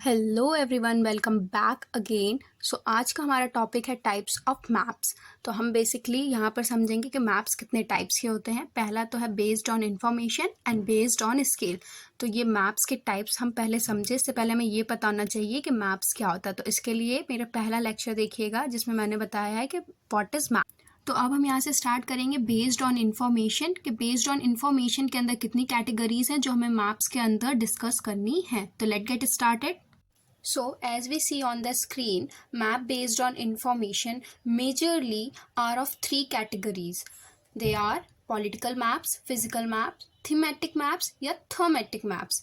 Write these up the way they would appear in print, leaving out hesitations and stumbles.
Hello everyone, welcome back again. So आज का हमारा टॉपिक है टाइप्स ऑफ मैप्स। तो हम बेसिकली यहाँ पर समझेंगे कि मैप्स कितने टाइप्स के होते हैं। पहला तो है based on information and based on scale. तो ये मैप्स के टाइप्स हम पहले समझे, इससे पहले हमें ये पता होना चाहिए कि मैप्स क्या होता है। तो इसके लिए मेरा पहला लेक्चर देखिएगा जिसमें मैंने बताया है कि व्हाट इज़ मैप। तो अब हम यहाँ से स्टार्ट करेंगे बेस्ड ऑन इन्फॉर्मेशन कि बेस्ड ऑन इन्फॉर्मेशन के अंदर कितनी कैटेगरीज हैं जो हमें मैप्स के अंदर डिस्कस करनी है। तो let get started. So, as we see on the screen, map based on information majorly are of three categories. They are political maps, physical maps, thematic maps या thematic maps.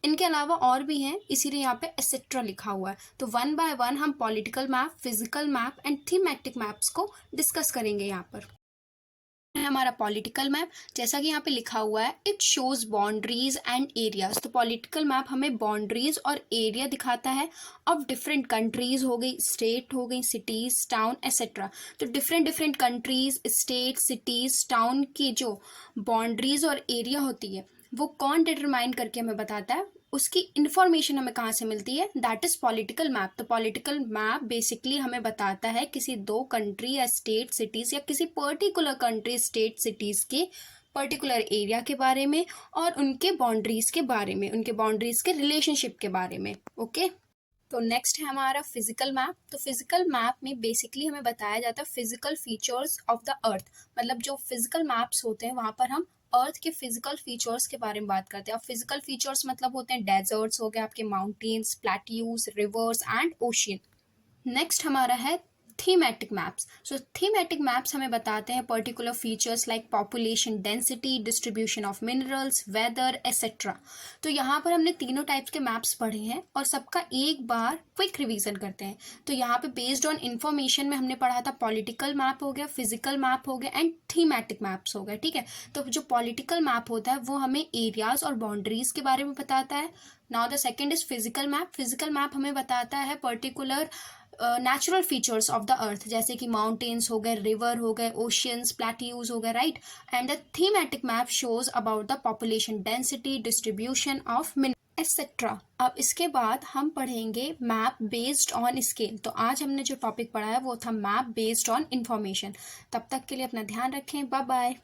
इनके अलावा और भी हैं, इसीलिए यहाँ पे एसेट्रा लिखा हुआ है। तो वन बाय वन हम political map, physical map and thematic maps को डिस्कस करेंगे यहाँ पर। हमारा पॉलिटिकल मैप, जैसा कि यहाँ पे लिखा हुआ है, it shows boundaries and areas. तो पॉलिटिकल मैप हमें बाउंड्रीज और एरिया दिखाता है ऑफ डिफरेंट कंट्रीज, हो गई स्टेट, हो गई सिटीज, टाउन एक्सेट्रा। तो different different countries, state, cities, town की जो बाउंड्रीज और एरिया होती है वो कौन डिटरमाइन करके हमें बताता है, उसकी इंफॉर्मेशन हमें कहाँ से मिलती है, दैट इज पॉलिटिकल मैप। तो पॉलिटिकल मैप बेसिकली हमें बताता है किसी दो कंट्री या स्टेट सिटीज या किसी पर्टिकुलर कंट्री स्टेट सिटीज के पर्टिकुलर एरिया के बारे में और उनके बाउंड्रीज के बारे में, उनके बाउंड्रीज के रिलेशनशिप के बारे में। ओके तो नेक्स्ट है हमारा फिजिकल मैप। तो फिजिकल मैप में बेसिकली हमें बताया जाता है physical features of the earth. मतलब जो फिजिकल मैप्स होते हैं वहाँ पर हम अर्थ के फिजिकल फीचर्स के बारे में बात करते हैं। अब फिजिकल फीचर्स मतलब होते हैं डेजर्ट्स हो गए, आपके mountains, plateaus, rivers and ocean. Next हमारा है thematic maps. So thematic maps हमें बताते हैं particular features like population density, distribution of minerals, weather etcetera. तो यहाँ पर हमने तीनों टाइप्स के मैप्स पढ़े हैं और सबका एक बार क्विक रिवीजन करते हैं। तो यहाँ पे बेस्ड ऑन इंफॉर्मेशन में हमने पढ़ा था पॉलिटिकल मैप हो गया, फिजिकल मैप हो गया एंड थीमेटिक मैप्स हो गए। ठीक है, तो जो पॉलिटिकल मैप होता है वो हमें एरियाज और बाउंड्रीज के बारे में बताता है। Now the second is physical map. Physical map हमें बताता है particular natural features of the earth, जैसे कि माउंटेन्स हो गए, रिवर हो गए, ओशियंस, प्लेट्यूज हो गए, right. And the thematic map shows about the population density, distribution of minerals etcetera. अब इसके बाद हम पढ़ेंगे मैप बेस्ड ऑन स्केल। तो आज हमने जो टॉपिक पढ़ा है वो था मैप बेस्ड ऑन इंफॉर्मेशन। तब तक के लिए अपना ध्यान रखें, बाय बाय।